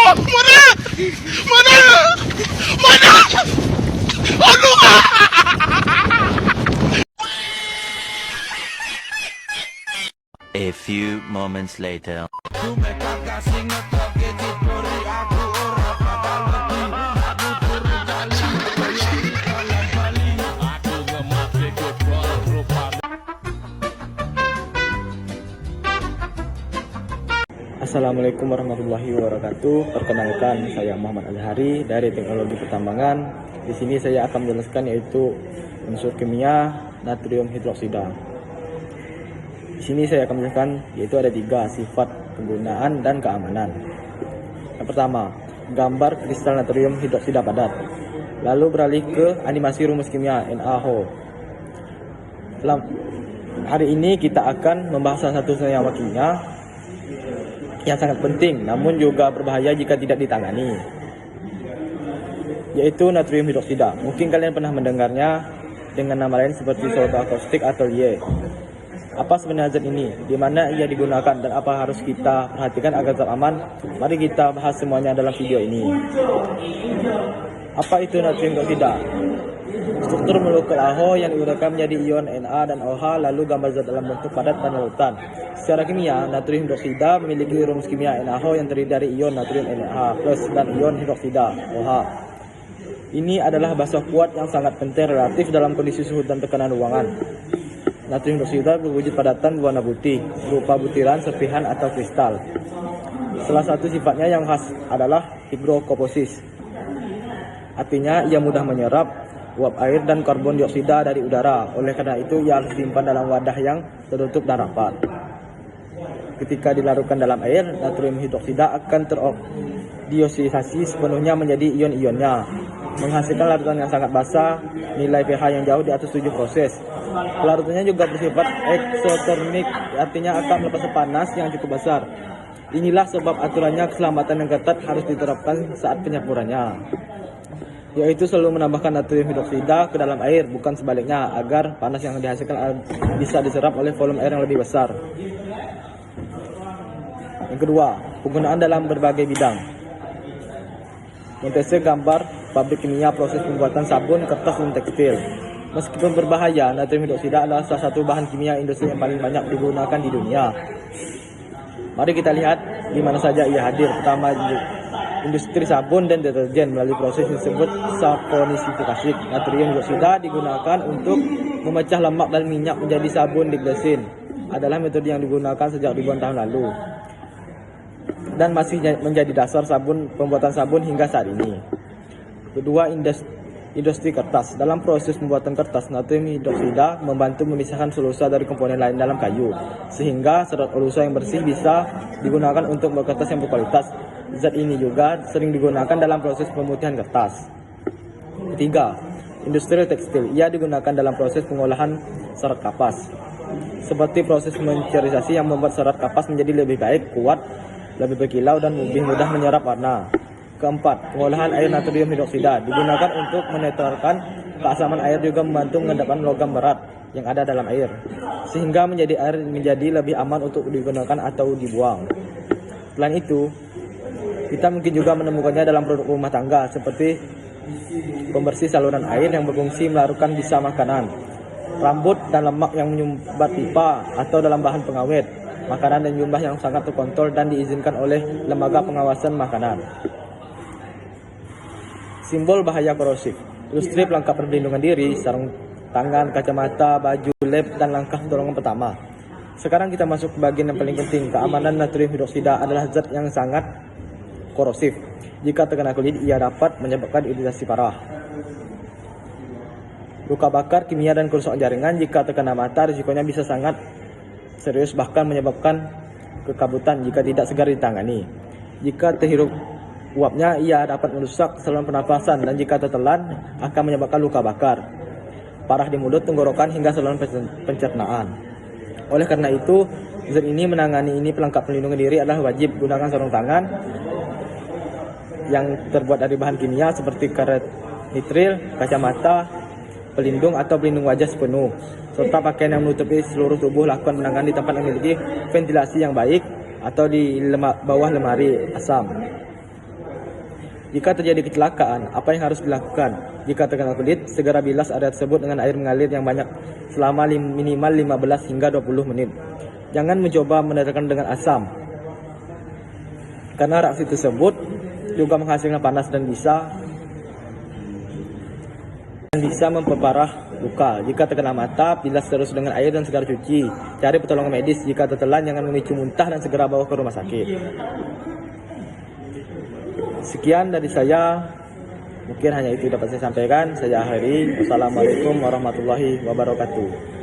Mana? Mana? Mana? Aduh! A few moments later. Assalamualaikum warahmatullahi wabarakatuh. Perkenalkan, saya Muhammad Azhari dari Teknologi Pertambangan. Di sini saya akan menjelaskan yaitu unsur kimia natrium hidroksida. Di sini saya akan menjelaskan yaitu ada 3 sifat penggunaan dan keamanan. Yang pertama, gambar kristal natrium hidroksida padat. Lalu beralih ke animasi rumus kimia NaOH. Hari ini kita akan membahas salah satu senyawa kimia yang sangat penting namun juga berbahaya jika tidak ditangani, yaitu natrium hidroksida. Mungkin kalian pernah mendengarnya dengan nama lain seperti soda kaustik atau lye. Apa sebenarnya zat ini, di mana ia digunakan, dan apa harus kita perhatikan agar tetap aman? Mari kita bahas semuanya dalam video ini. Apa itu natrium hidroksida? Struktur molekul AHO yang digunakan menjadi ion Na dan OH, lalu gambar zat dalam bentuk padat dan larutan. Secara kimia, natrium hidroksida memiliki rumus kimia NaOH yang terdiri dari ion natrium Na+ dan ion hidroksida OH. Ini adalah basa kuat yang sangat penting relatif dalam kondisi suhu dan tekanan ruangan. Natrium hidroksida berwujud padatan berwarna putih, berupa butiran, serpihan, atau kristal. Salah satu sifatnya yang khas adalah higrokoposis. Artinya, ia mudah menyerap uap air dan karbon dioksida dari udara. Oleh karena itu, ia harus disimpan dalam wadah yang tertutup dan rapat. Ketika dilarutkan dalam air, natrium hidroksida akan teroksidasi sepenuhnya menjadi ion-ionnya, menghasilkan larutan yang sangat basah, nilai pH yang jauh di atas 7 proses. Larutannya juga bersifat eksotermik, artinya akan melepaskan panas yang cukup besar. Inilah sebab aturannya keselamatan yang ketat harus diterapkan saat penyemburannya, yaitu selalu menambahkan natrium hidroksida ke dalam air, bukan sebaliknya, agar panas yang dihasilkan bisa diserap oleh volume air yang lebih besar. Yang kedua, penggunaan dalam berbagai bidang. Montase gambar pabrik kimia proses pembuatan sabun, kertas, dan tekstil. Meskipun berbahaya, natrium hidroksida adalah salah satu bahan kimia industri yang paling banyak digunakan di dunia. Mari kita lihat di mana saja ia hadir. Pertama, industri sabun dan deterjen melalui proses yang disebut saponisifikasi. Natrium hidroksida digunakan untuk memecah lemak dan minyak menjadi sabun diglycerin. Adalah metode yang digunakan sejak ribuan tahun lalu dan masih menjadi dasar pembuatan sabun hingga saat ini. Kedua, industri kertas. Dalam proses pembuatan kertas, natrium hidroksida membantu memisahkan selulosa dari komponen lain dalam kayu, sehingga serat selulosa yang bersih bisa digunakan untuk membuat kertas yang berkualitas. Zat ini juga sering digunakan dalam proses pemutihan kertas. Ketiga, industri tekstil. Ia digunakan dalam proses pengolahan serat kapas, seperti proses mencerisasi yang membuat serat kapas menjadi lebih baik, kuat, lebih berkilau, dan lebih mudah menyerap warna. Keempat, pengolahan air natrium hidroksida digunakan untuk menetralkan keasaman air, juga membantu mengendapkan logam berat yang ada dalam air, sehingga air menjadi lebih aman untuk digunakan atau dibuang. Selain itu, kita mungkin juga menemukannya dalam produk rumah tangga seperti pembersih saluran air yang berfungsi melarutkan sisa makanan, rambut dan lemak yang menyumbat pipa, atau dalam bahan pengawet makanan dan jumlah yang sangat terkontrol dan diizinkan oleh lembaga pengawasan makanan. Simbol bahaya korosif. Industri pelengkap perlindungan diri, sarung tangan, kacamata, baju lab, dan langkah pertolongan pertama. Sekarang kita masuk ke bagian yang paling penting. Keamanan natrium hidroksida adalah zat yang sangat korosif. Jika terkena kulit, ia dapat menyebabkan iritasi parah, luka bakar kimia, dan kerusakan jaringan. Jika terkena mata, risikonya bisa sangat serius, bahkan menyebabkan kekabutan jika tidak segera ditangani. Jika terhirup uapnya, ia dapat merusak saluran pernapasan, dan jika tertelan akan menyebabkan luka bakar parah di mulut, tenggorokan, hingga saluran pencernaan. Oleh karena itu, zat ini menangani pelengkap pelindungan diri adalah wajib. Gunakan sarung tangan yang terbuat dari bahan kimia seperti karet nitril, kacamata pelindung atau pelindung wajah sepenuh, serta pakaian yang menutupi seluruh tubuh. Lakukan penanganan di tempat yang memiliki ventilasi yang baik atau di bawah lemari asam. Jika terjadi kecelakaan, apa yang harus dilakukan? Jika terkena kulit, segera bilas area tersebut dengan air mengalir yang banyak selama minimal 15 hingga 20 menit. Jangan mencoba menekan dengan asam, karena reaksi tersebut juga menghasilkan panas dan bisa memperparah luka. Jika terkena mata, bilas terus dengan air dan segera cuci. Cari pertolongan medis. Jika tertelan, jangan memicu muntah dan segera bawa ke rumah sakit. Sekian dari saya. Mungkin hanya itu dapat saya sampaikan. Saya akhiri. Wassalamualaikum warahmatullahi wabarakatuh.